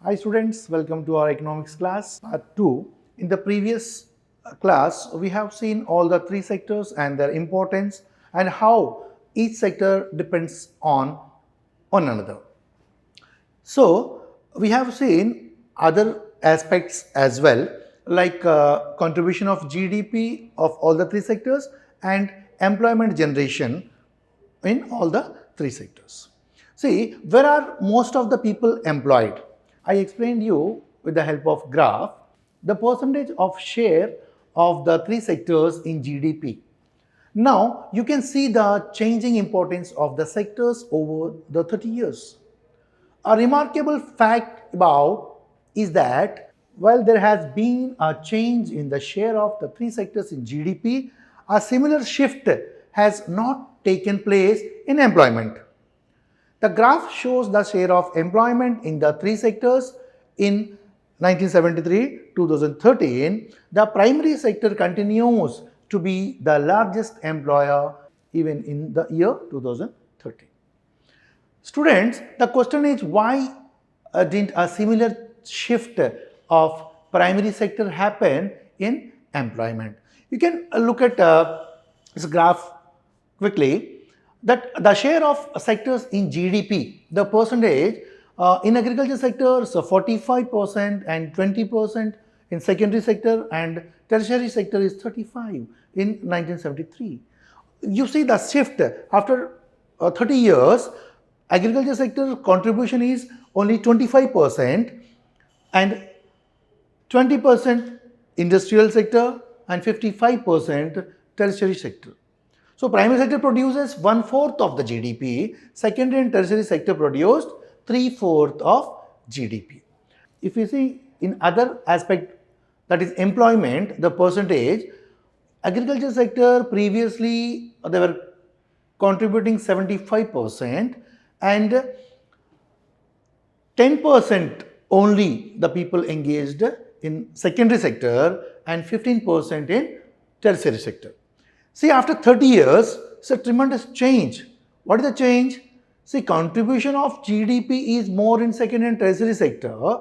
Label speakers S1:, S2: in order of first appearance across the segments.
S1: Hi students, welcome to our economics class part 2. In the previous class, we have seen all the three sectors and their importance and how each sector depends on another. So, we have seen other aspects as well, like contribution of GDP of all the three sectors and employment generation in all the three sectors. See, where are most of the people employed? I explained you with the help of graph the percentage of share of the three sectors in GDP. Now you can see the changing importance of the sectors over the 30 years. A remarkable fact about is that while there has been a change in the share of the three sectors in GDP, a similar shift has not taken place in employment. The graph shows the share of employment in the three sectors in 1973-2013. The primary sector continues to be the largest employer even in the year 2013. Students, the question is why didn't a similar shift of primary sector happen in employment? You can look at this graph quickly, that the share of sectors in GDP, the percentage in agriculture sector, so 45% and 20% in secondary sector, and tertiary sector is 35 in 1973. You see the shift after 30 years, agriculture sector contribution is only 25% and 20% industrial sector and 55% tertiary sector. So primary sector produces 1/4 of the GDP, secondary and tertiary sector produced 3/4 of GDP. If you see in other aspect, that is employment, the percentage, agriculture sector previously they were contributing 75% and 10% only the people engaged in secondary sector and 15% in tertiary sector. See, after 30 years, it's a tremendous change. What is the change? See, contribution of GDP is more in secondary and tertiary sector,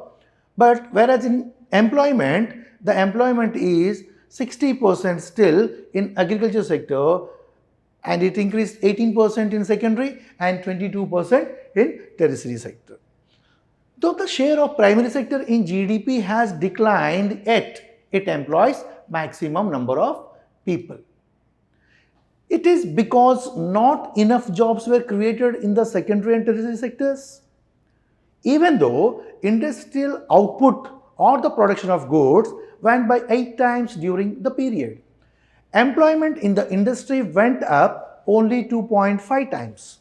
S1: but whereas in employment, the employment is 60% still in agriculture sector, and it increased 18% in secondary and 22% in tertiary sector. Though the share of primary sector in GDP has declined, yet it employs maximum number of people. It is because not enough jobs were created in the secondary and tertiary sectors. Even though industrial output or the production of goods went by 8 times during the period, employment in the industry went up only 2.5 times.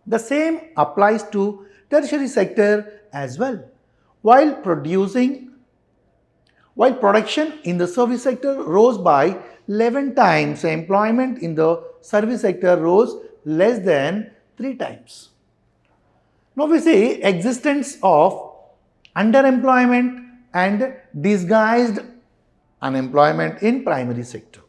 S1: The same applies to tertiary sector as well. While production in the service sector rose by 11 times, employment in the service sector rose less than 3 times. Now we see existence of underemployment and disguised unemployment in primary sector.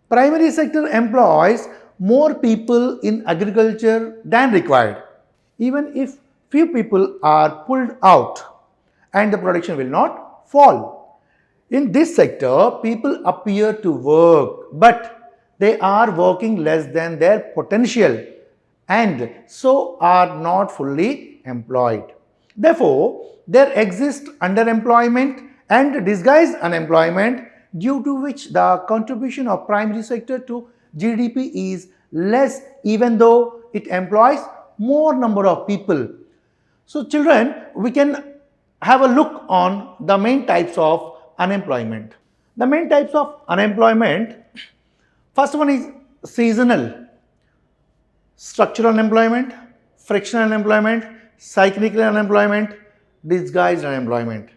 S1: Primary sector employs more people in agriculture than required, even if few people are pulled out and the production will not fall. In this sector, people appear to work, but they are working less than their potential and so are not fully employed. Therefore, there exists underemployment and disguised unemployment, due to which the contribution of primary sector to GDP is less, even though it employs more number of people. So children, we can have a look on the main types of unemployment. The main types of unemployment, first one is seasonal, structural unemployment, frictional unemployment, cyclical unemployment, disguised unemployment.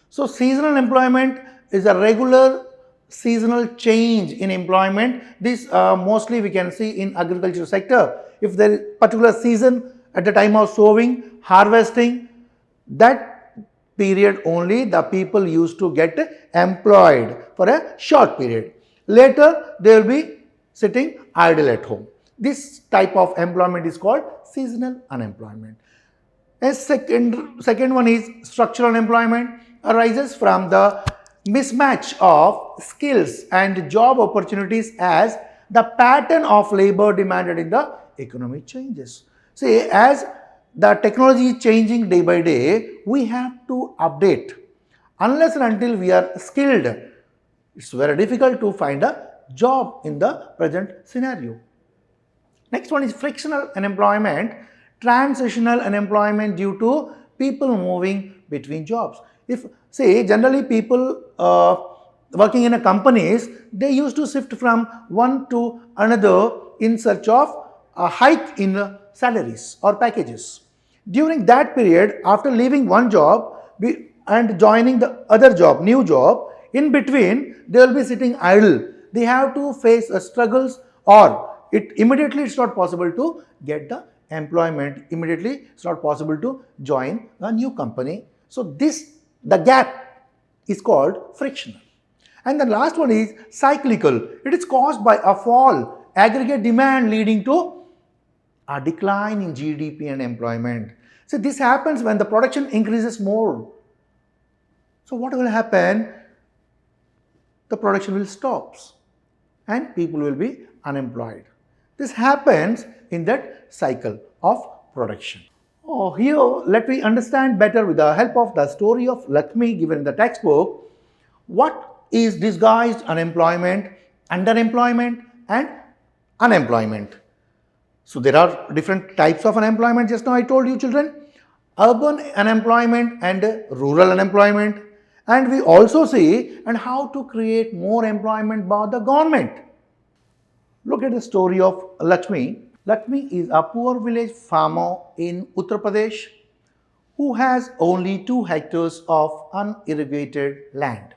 S1: So seasonal employment is a regular seasonal change in employment. This mostly we can see in agriculture sector. If there is particular season at the time of sowing, harvesting, that period only the people used to get employed for a short period. Later they will be sitting idle at home. This type of employment is called seasonal unemployment. A second one is structural unemployment arises from the mismatch of skills and job opportunities as the pattern of labor demanded in the economy changes. See, as the technology is changing day by day, we have to update. Unless and until we are skilled, it's very difficult to find a job in the present scenario. Next one is frictional unemployment, transitional unemployment due to people moving between jobs. If say generally people working in a companies, they used to shift from one to another in search of a hike in salaries or packages. During that period, after leaving one job and joining the other job, new job, in between they will be sitting idle. They have to face struggles, or it's not possible to get the employment immediately. It's not possible to join a new company. So the gap is called frictional. And the last one is cyclical. It is caused by a fall aggregate demand leading to a decline in GDP and employment. So this happens when the production increases more. So what will happen? The production will stop and people will be unemployed. This happens in that cycle of production. Here let me understand better with the help of the story of Lakshmi given in the textbook what is disguised unemployment, underemployment and unemployment. So there are different types of unemployment. Just now I told you children, urban unemployment and rural unemployment, and we also see and how to create more employment by the government. Look at the story of Lakshmi. Lakshmi is a poor village farmer in Uttar Pradesh who has only 2 hectares of unirrigated land.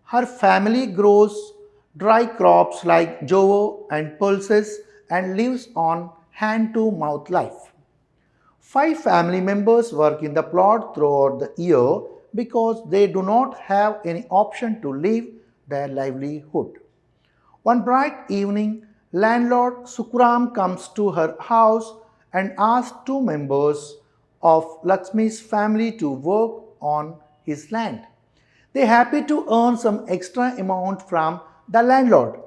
S1: Her family grows dry crops like jowar and pulses and lives on hand-to-mouth life. 5 family members work in the plot throughout the year because they do not have any option to leave their livelihood. One bright evening, landlord Sukram comes to her house and asks 2 members of Lakshmi's family to work on his land. They are happy to earn some extra amount from the landlord.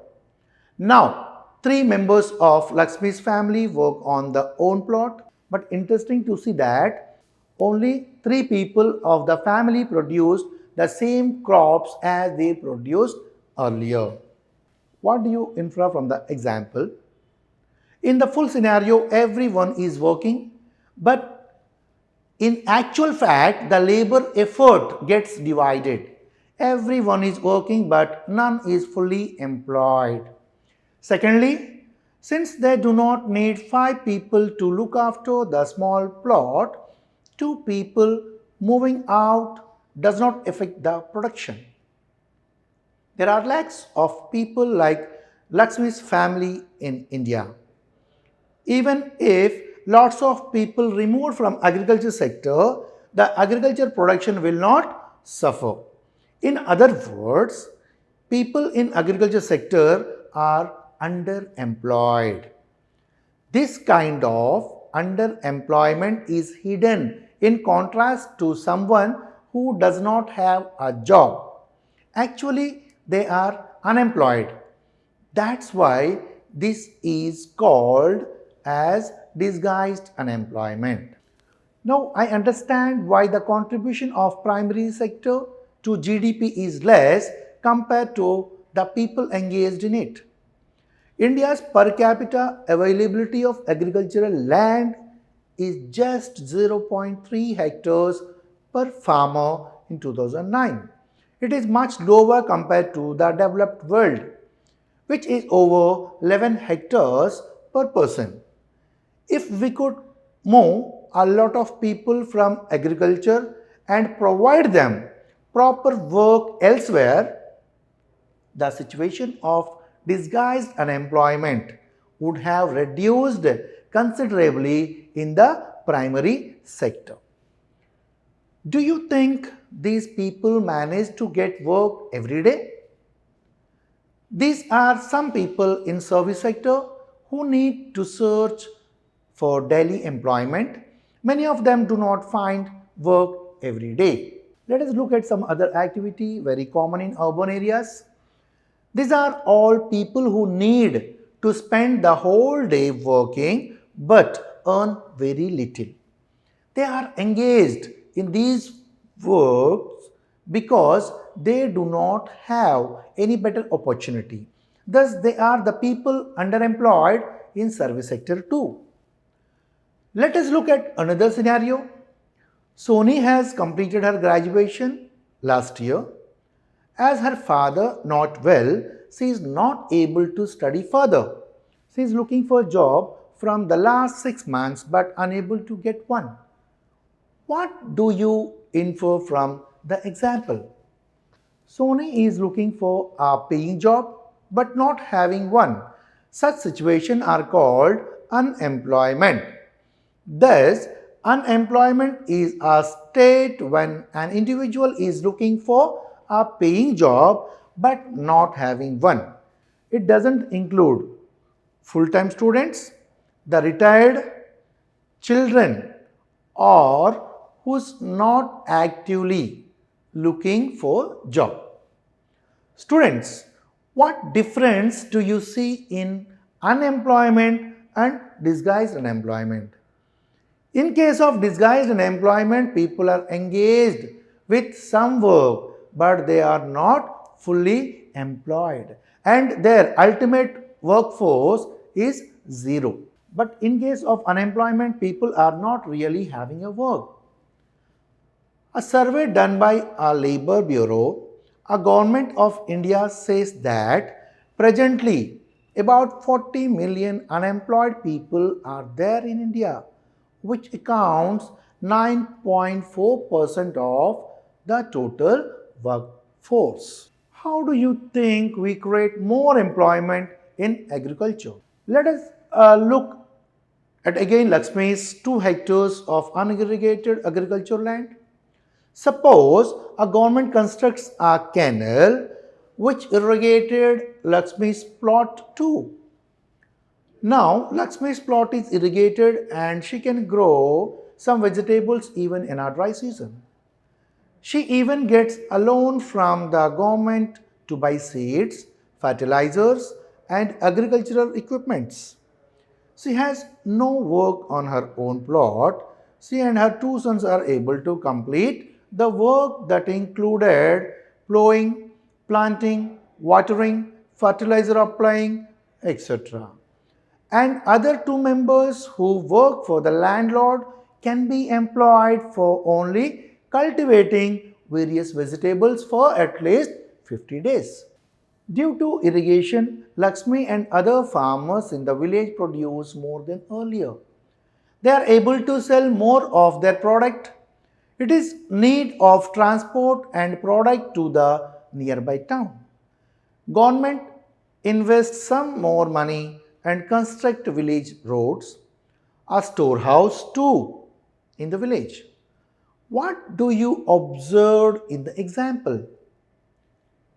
S1: Now, 3 members of Lakshmi's family work on their own plot, but interesting to see that only 3 people of the family produced the same crops as they produced earlier. What do you infer from the example? In the full scenario, everyone is working, but in actual fact, the labor effort gets divided. Everyone is working, but none is fully employed. Secondly, since they do not need 5 people to look after the small plot, 2 people moving out does not affect the production. There are lakhs of people like Lakshmi's family in India. Even if lots of people removed from agriculture sector, the agriculture production will not suffer. In other words, people in agriculture sector are underemployed. This kind of underemployment is hidden in contrast to someone who does not have a job. Actually, they are unemployed. That's why this is called as disguised unemployment. Now, I understand why the contribution of primary sector to GDP is less compared to the people engaged in it. India's per capita availability of agricultural land is just 0.3 hectares per farmer in 2009. It is much lower compared to the developed world, which is over 11 hectares per person. If we could move a lot of people from agriculture and provide them proper work elsewhere, the situation of disguised unemployment would have reduced considerably in the primary sector. Do you think these people manage to get work every day? These are some people in service sector who need to search for daily employment Many of them do not find work every day. Let us look at some other activity very common in urban areas. These are all people who need to spend the whole day working but earn very little. They are engaged in these works because they do not have any better opportunity. Thus, they are the people underemployed in service sector too. Let us look at another scenario. Sony has completed her graduation last year. As her father not well, she is not able to study further. She is looking for a job from the last 6 months but unable to get one. What do you infer from the example? Sony is looking for a paying job but not having one. Such situations are called unemployment. Thus, unemployment is a state when an individual is looking for a paying job but not having one. It doesn't include full-time students, the retired, children, or who's not actively looking for job. Students, what difference do you see in unemployment and disguised unemployment? In case of disguised unemployment, people are engaged with some work but they are not fully employed and their ultimate workforce is zero. But in case of unemployment, people are not really having a work. A survey done by a Labour Bureau, a government of India says that presently about 40 million unemployed people are there in India, which accounts 9.4% of the total workforce. How do you think we create more employment in agriculture? Let us look at again Lakshmi's 2 hectares of unirrigated agricultural land. Suppose a government constructs a canal which irrigated Lakshmi's plot too. Now Lakshmi's plot is irrigated and she can grow some vegetables even in a dry season. She even gets a loan from the government to buy seeds, fertilizers and agricultural equipments. She has no work on her own plot. She and her 2 sons are able to complete the work that included plowing, planting, watering, fertilizer applying, etc. And other 2 members who work for the landlord can be employed for only cultivating various vegetables for at least 50 days. Due to irrigation, Lakshmi and other farmers in the village produce more than earlier. They are able to sell more of their product. It is need of transport and product to the nearby town. Government invests some more money and construct village roads, a storehouse too in the village. What do you observe in the example?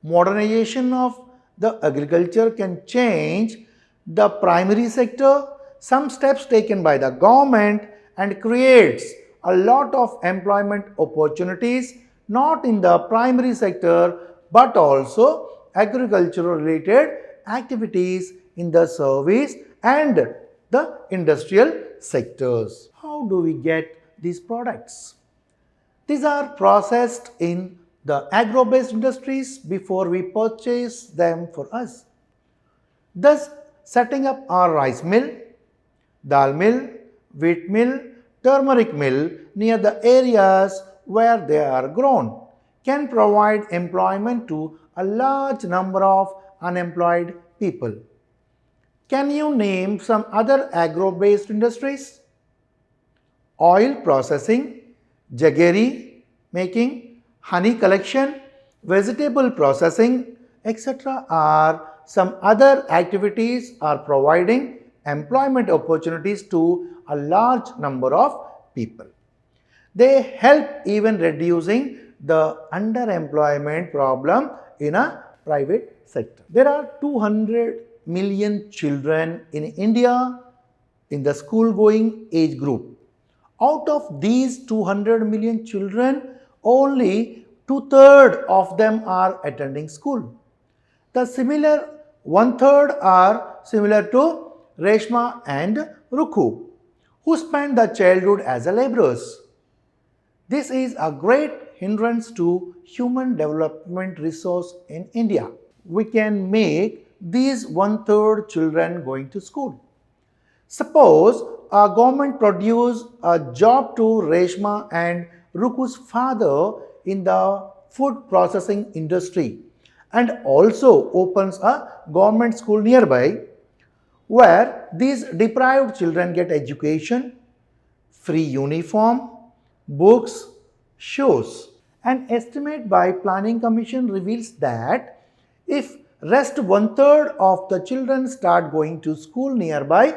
S1: Modernization of the agriculture can change the primary sector, some steps taken by the government and creates a lot of employment opportunities not in the primary sector but also agricultural related activities in the service and the industrial sectors. How do we get these products? These are processed in the agro-based industries before we purchase them for us. Thus, setting up a rice mill, dal mill, wheat mill, turmeric mill near the areas where they are grown can provide employment to a large number of unemployed people. Can you name some other agro-based industries? Oil processing, jaggery making, honey collection, vegetable processing, etc. are some other activities are providing employment opportunities to a large number of people. They help even reducing the underemployment problem in a private sector. There are 200 million children in India in the school going age group. Out of these 200 million children, only two-thirds of them are attending school. The similar one-third are similar to Reshma and Rukhu, who spent the childhood as a laborers. This is a great hindrance to human development resource in India. We can make these one-third children going to school. Suppose a government produce a job to Reshma and Ruku's father in the food processing industry and also opens a government school nearby where these deprived children get education, free uniform, books, shoes. An estimate by Planning Commission reveals that if rest one-third of the children start going to school nearby,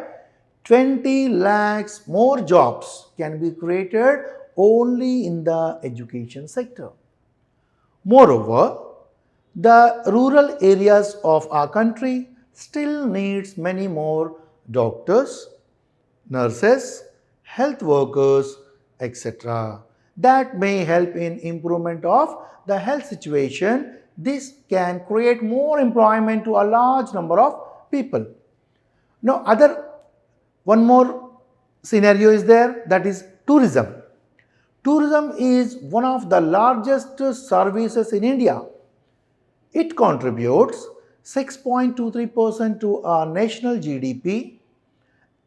S1: 20 lakhs more jobs can be created only in the education sector. Moreover, the rural areas of our country still needs many more doctors, nurses, health workers, etc. That may help in improvement of the health situation. This can create more employment to a large number of people. Now, one more scenario is there, that is tourism. Tourism is one of the largest services in India. It contributes 6.23% to our national GDP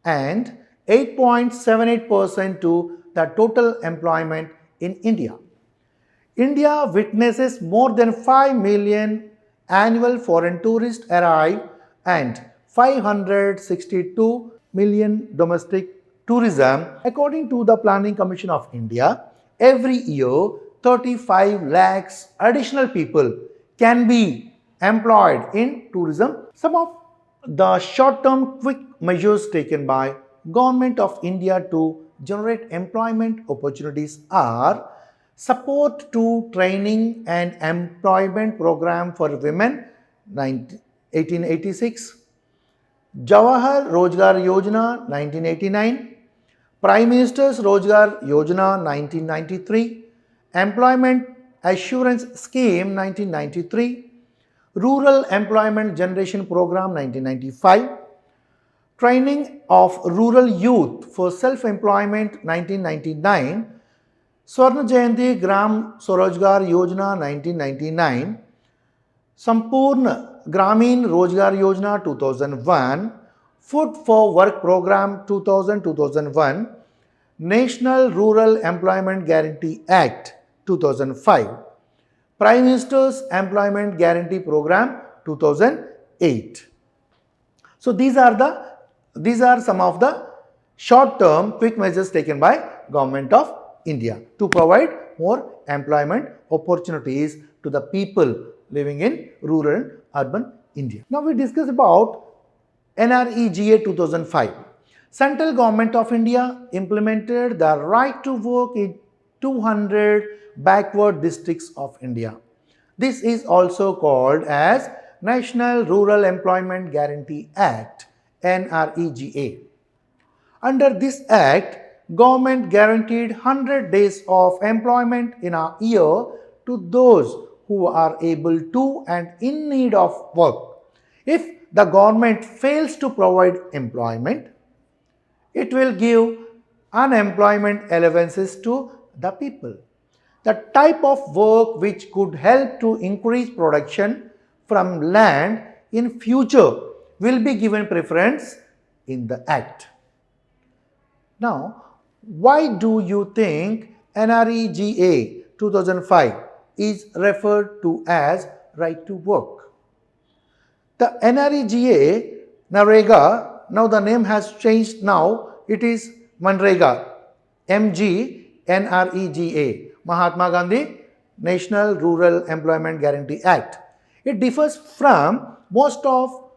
S1: and 8.78% to the total employment in India. India witnesses more than 5 million annual foreign tourists arrive and 562 million domestic tourism. According to the Planning Commission of India, every year 35 lakhs additional people can be employed in tourism. Some of the short-term quick measures taken by Government of India to generate employment opportunities are support to training and employment program for women 1886, Jawahar Rojgar Yojana 1989, Prime Minister's Rojgar Yojana 1993, Employment Assurance Scheme 1993, Rural Employment Generation Program 1995, Training of Rural Youth for Self-Employment 1999, Swarna Jayanti Gram Swarojgar Yojana 1999, Sampurna Gramin Rojgar Yojana 2001, Food for Work Program 2000-2001, National Rural Employment Guarantee Act 2005, Prime Minister's Employment Guarantee Program 2008. So these are some of the short-term quick measures taken by Government of India to provide more employment opportunities to the people living in rural and urban India. Now we discuss about NREGA 2005. Central Government of India implemented the right to work in 200 backward districts of India. This is also called as National Rural Employment Guarantee Act, NREGA. Under this act, government guaranteed 100 days of employment in a year to those who are able to and in need of work. If the government fails to provide employment, it will give unemployment allowances to the people. The type of work which could help to increase production from land in future will be given preference in the act. Now, why do you think NREGA 2005 is referred to as right to work? The NREGA, Nrega, now the name has changed now, it is Nrega, MGNREGA, Mahatma Gandhi National Rural Employment Guarantee Act. It differs from most of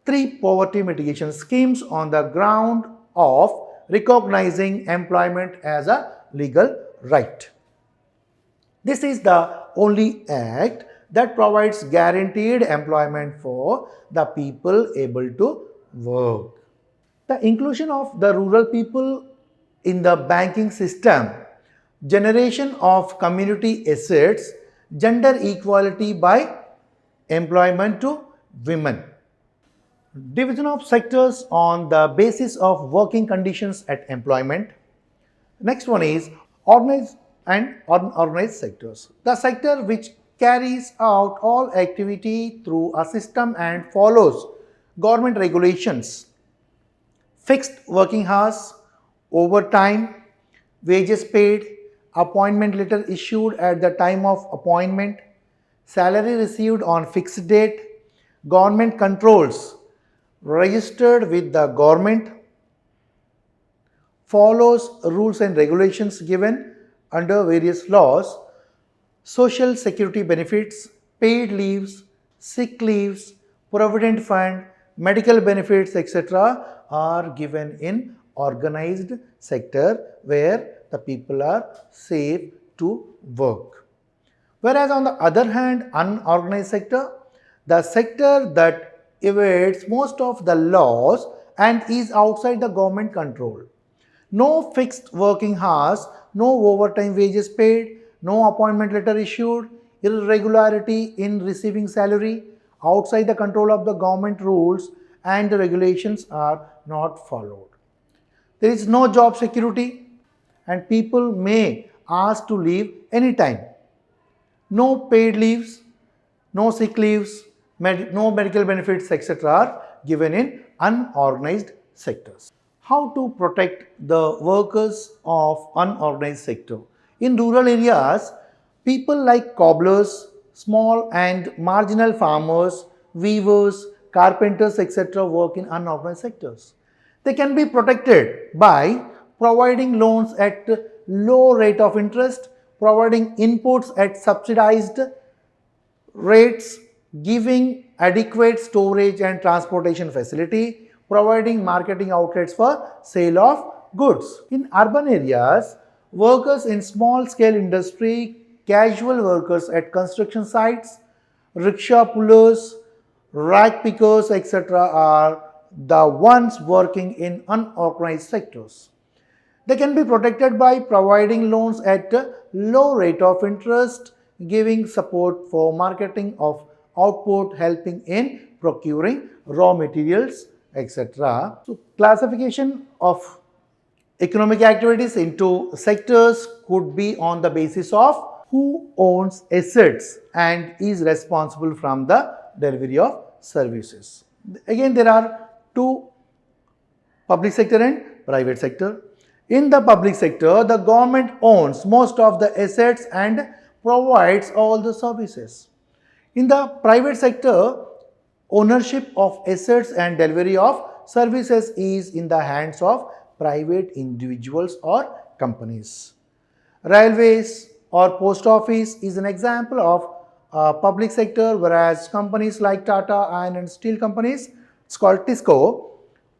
S1: 3 poverty mitigation schemes on the ground of recognizing employment as a legal right. This is the only act that provides guaranteed employment for the people able to work. The inclusion of the rural people in the banking system, generation of community assets, gender equality by employment to women. Division of sectors on the basis of working conditions at employment. Next one is organized and unorganized sectors. The sector which carries out all activity through a system and follows government regulations, fixed working hours, overtime, wages paid, appointment letter issued at the time of appointment, salary received on fixed date, government controls, registered with the government, follows rules and regulations given under various laws, social security benefits, paid leaves, sick leaves, provident fund, medical benefits, etc. are given in organized sector where the people are safe to work. Whereas on the other hand, unorganized sector, the sector that evades most of the laws and is outside the government control. No fixed working hours, no overtime wages paid, no appointment letter issued, irregularity in receiving salary, outside the control of the government rules and the regulations are not followed. There is no job security and people may ask to leave anytime. No paid leaves, no sick leaves, no medical benefits, etc. are given in unorganized sectors. How to protect the workers of unorganized sector? In rural areas, people like cobblers, small and marginal farmers, weavers, carpenters, etc. work in unorganized sectors. They can be protected by providing loans at low rate of interest, providing inputs at subsidized rates, giving adequate storage and transportation facility, providing marketing outlets for sale of goods. In urban areas, workers in small scale industry, casual workers at construction sites, rickshaw pullers, rag pickers, etc. are the ones working in unorganized sectors. They can be protected by providing loans at a low rate of interest, giving support for marketing of output, helping in procuring raw materials, etc. So, classification of economic activities into sectors could be on the basis of who owns assets and is responsible from the delivery of services. Again, there are two: public sector and private sector. In the public sector, the government owns most of the assets and provides all the services. In the private sector, ownership of assets and delivery of services is in the hands of private individuals or companies. Railways or post office is an example of public sector, whereas companies like Tata Iron and Steel companies, it's called TISCO,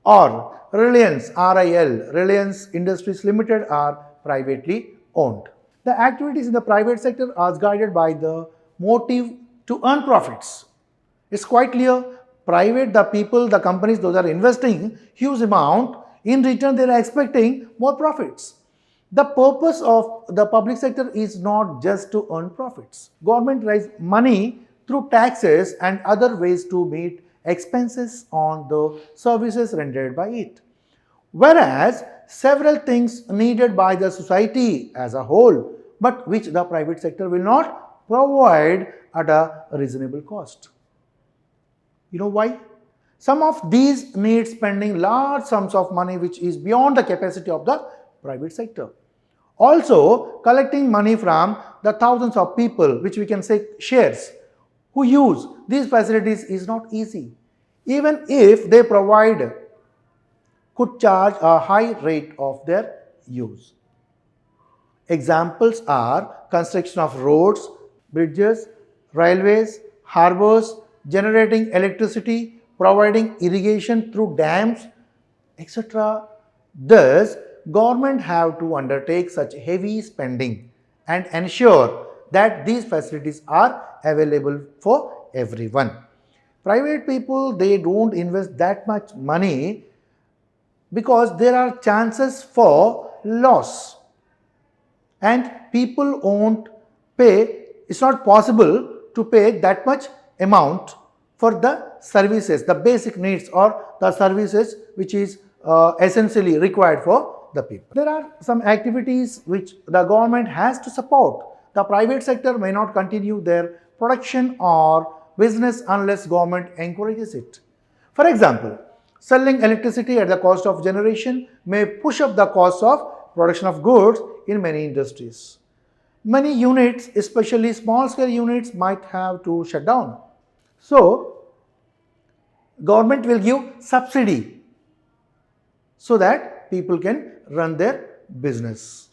S1: or Reliance RIL, Reliance Industries Limited, are privately owned. The activities in the private sector are guided by the motive to earn profits. It's quite clear. Private, the people, the companies, those are investing huge amount. In return, they are expecting more profits. The purpose of the public sector is not just to earn profits. Government raises money through taxes and other ways to meet expenses on the services rendered by it. Whereas several things needed by the society as a whole, but which the private sector will not provide at a reasonable cost. You know why? Some of these need spending large sums of money which is beyond the capacity of the private sector. Also, collecting money from the thousands of people, which we can say shares, who use these facilities is not easy. Even if they provide, could charge a high rate of their use. Examples are construction of roads, bridges, railways, harbors, generating electricity, providing irrigation through dams, etc. Thus, government have to undertake such heavy spending and ensure that these facilities are available for everyone. Private people, they don't invest that much money because there are chances for loss. And people won't pay, it's not possible to pay that much amount for the services, the basic needs or the services which is essentially required for the people. There are some activities which the government has to support. The private sector may not continue their production or business unless government encourages it. For example, selling electricity at the cost of generation may push up the cost of production of goods in many industries. Many units, especially small scale units, might have to shut down. So, government will give subsidy so that people can run their business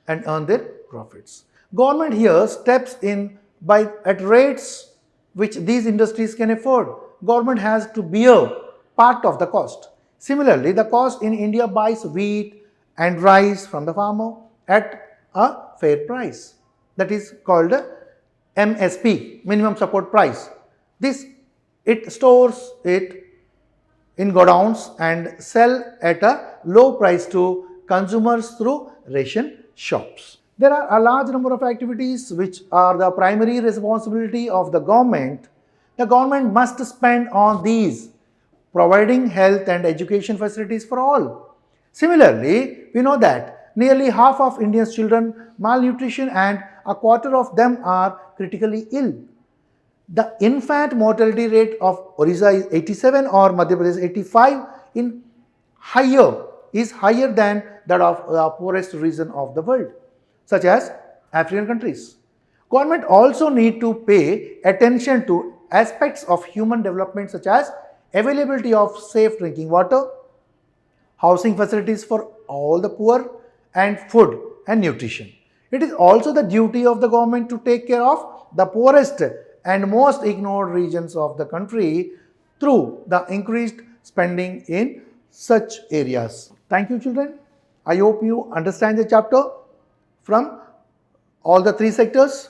S1: and earn their profits. Government here steps in at rates which these industries can afford. Government has to bear part of the cost. Similarly, the cost in India buys wheat and rice from the farmer at a fair price. That is called MSP, minimum support price. It stores it in godowns and sell at a low price to consumers through ration shops. There are a large number of activities which are the primary responsibility of the government. The government must spend on these, providing health and education facilities for all. Similarly, we know that nearly half of India's children malnutrition and a quarter of them are critically ill. The infant mortality rate of Orissa is 87 or Madhya Pradesh 85 is higher than that of the poorest region of the world, such as African countries. Government also need to pay attention to aspects of human development such as availability of safe drinking water, housing facilities for all the poor, and food and nutrition. It is also the duty of the government to take care of the poorest and most ignored regions of the country through the increased spending in such areas. Thank you, children. I hope you understand the chapter from all the three sectors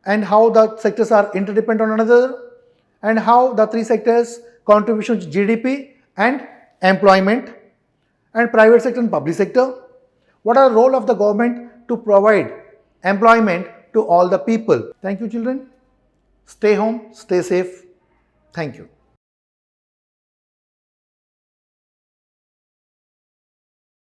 S1: and how the sectors are interdependent on another and how the three sectors contribution to GDP and employment and private sector and public sector. What are the role of the government to provide employment to all the people? Thank you, children. Stay home, stay safe. Thank you.